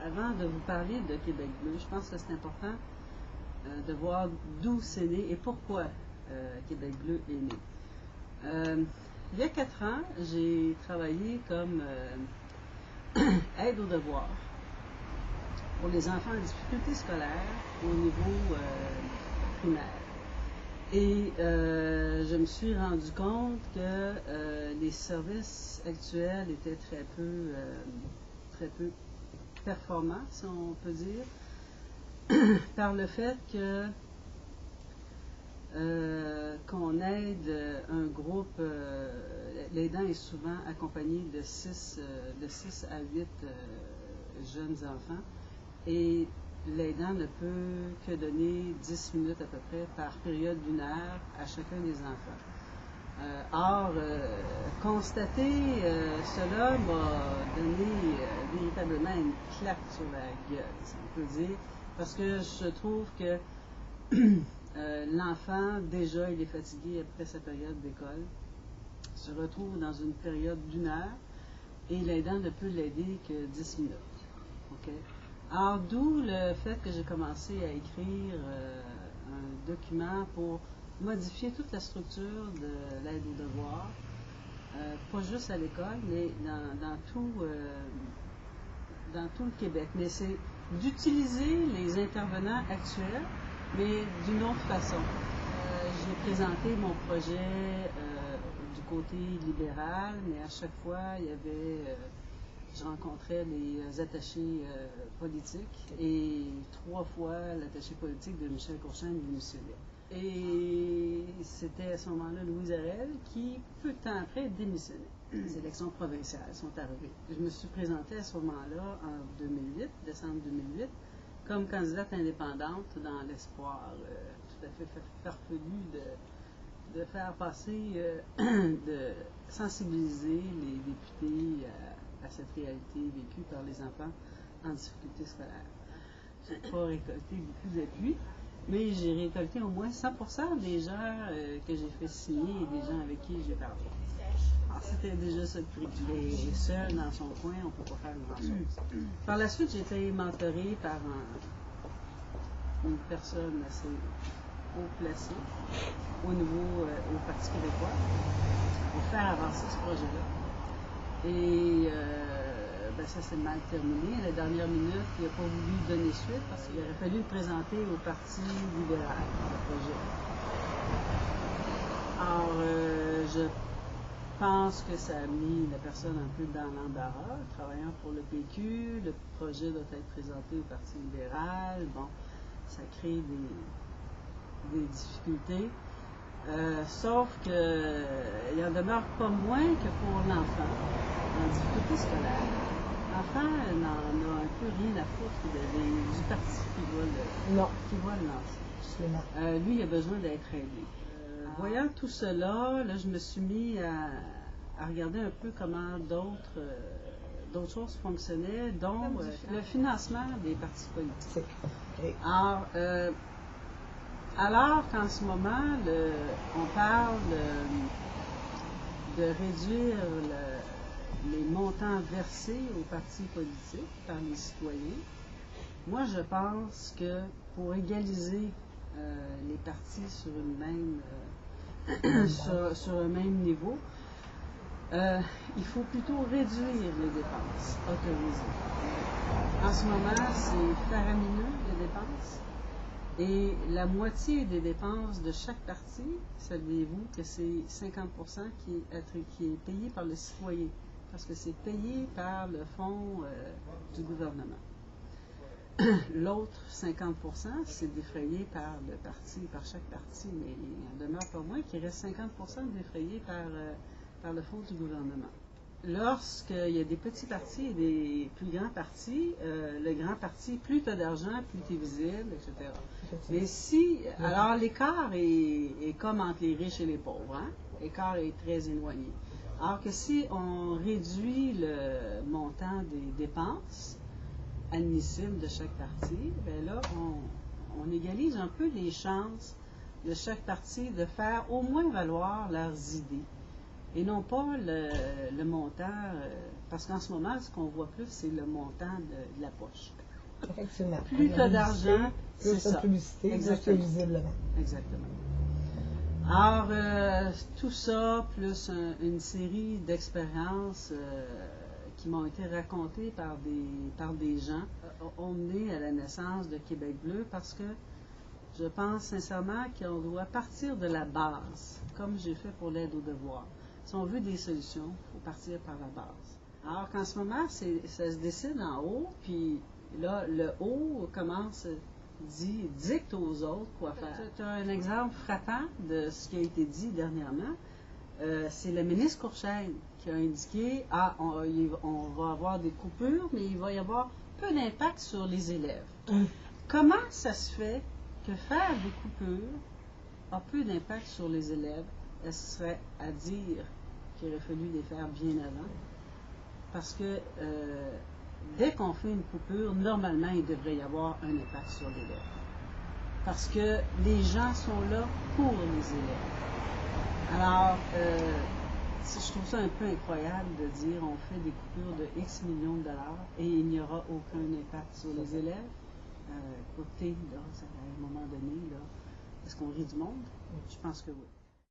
avant de vous parler de Québec bleu, je pense que c'est important de voir d'où c'est né et pourquoi Québec bleu est né. Il y a 4 ans, j'ai travaillé comme aide aux devoirs pour les enfants en difficulté scolaire au niveau primaire. Et je me suis rendu compte que les services actuels étaient très peu performants, si on peut dire, par le fait que qu'on aide un groupe, l'aidant est souvent accompagné de 6 à 8 jeunes enfants, et l'aidant ne peut que donner 10 minutes à peu près par période d'1 heure à chacun des enfants. Or, constater cela m'a donné véritablement une claque sur la gueule, si on peut dire, parce que je trouve que l'enfant, déjà, il est fatigué après sa période d'école, se retrouve dans une période d'1 heure, et l'aidant ne peut l'aider que 10 minutes. Okay? Alors, d'où le fait que j'ai commencé à écrire un document pour modifier toute la structure de l'aide aux devoirs, pas juste à l'école, mais dans tout le Québec. Mais c'est d'utiliser les intervenants actuels, mais d'une autre façon. J'ai présenté mon projet du côté libéral, mais à chaque fois, il y avait... je rencontrais les attachés politiques, et 3 fois l'attaché politique de Michel Courchaine démissionnait. Et c'était à ce moment-là Louise Arel qui, peu de temps après, démissionnait. Les élections provinciales sont arrivées. Je me suis présentée à ce moment-là, en 2008, décembre 2008, comme candidate indépendante dans l'espoir tout à fait farfelu de faire passer, de sensibiliser les députés à cette réalité vécue par les enfants en difficulté scolaire. Je n'ai pas récolté beaucoup d'appui, mais j'ai récolté au moins 100% des gens que j'ai fait signer et des gens avec qui j'ai parlé. Alors, c'était déjà ça le prix. Mais seul dans son coin, on ne peut pas faire grand-chose. Par la suite, j'ai été mentorée par une personne assez haut placée au niveau au Parti québécois pour faire avancer ce projet-là. Et ça s'est mal terminé. À la dernière minute, il n'a pas voulu donner suite parce qu'il aurait fallu le présenter au Parti libéral, le projet. Alors, je pense que ça a mis la personne un peu dans l'embarras, travaillant pour le PQ. Le projet doit être présenté au Parti libéral. Bon, ça crée des difficultés. Sauf qu'il n'en demeure pas moins que pour l'enfant, en difficulté scolaire, l'enfant n'en a un peu rien à foutre du parti qui va le lancer. Lui, il a besoin d'être aidé. Voyant tout cela, là, je me suis mis à regarder un peu comment d'autres choses fonctionnaient, dont le financement des partis politiques. Alors qu'en ce moment, on parle de réduire les montants versés aux partis politiques par les citoyens, moi je pense que pour égaliser les partis sur un même niveau, il faut plutôt réduire les dépenses autorisées. En ce moment, c'est faramineux les dépenses. Et la moitié des dépenses de chaque parti, saviez-vous que c'est 50% qui est payé par le citoyen, parce que c'est payé par le fonds du gouvernement. L'autre 50%, c'est défrayé par le parti, par chaque parti, mais il en demeure pas moins qu'il reste 50% défrayé par le fonds du gouvernement. Lorsqu'il y a des petits partis et des plus grands partis, le grand parti, plus tu as d'argent, plus tu es visible, etc. Mais si, alors l'écart est comme entre les riches et les pauvres, hein? L'écart est très éloigné. Alors que si on réduit le montant des dépenses admissibles de chaque parti, bien là, on égalise un peu les chances de chaque parti de faire au moins valoir leurs idées. Et non pas le montant Parce qu'en ce moment, ce qu'on voit plus, c'est le montant de la poche. Effectivement. Plus tu as d'argent, c'est ça. Plus la publicité, plus c'est visiblement. Exactement. Alors, tout ça, plus une série d'expériences qui m'ont été racontées par des gens, ont mené à la naissance de Québec Bleu parce que je pense sincèrement qu'on doit partir de la base, comme j'ai fait pour l'aide aux devoirs. Si on veut des solutions, il faut partir par la base. Alors qu'en ce moment, ça se décide en haut, puis là, le haut dicte aux autres quoi faire. Tu as un exemple frappant de ce qui a été dit dernièrement. C'est le ministre Courchesne qui a indiqué on va avoir des coupures, mais il va y avoir peu d'impact sur les élèves. Comment ça se fait que faire des coupures a peu d'impact sur les élèves? Ce serait à dire qu'il aurait fallu les faire bien avant. Parce que dès qu'on fait une coupure, normalement, il devrait y avoir un impact sur l'élève. Parce que les gens sont là pour les élèves. Alors, je trouve ça un peu incroyable de dire on fait des coupures de X millions de dollars et il n'y aura aucun impact sur les élèves. Écoutez, là, à un moment donné, là, est-ce qu'on rit du monde? Je pense que oui.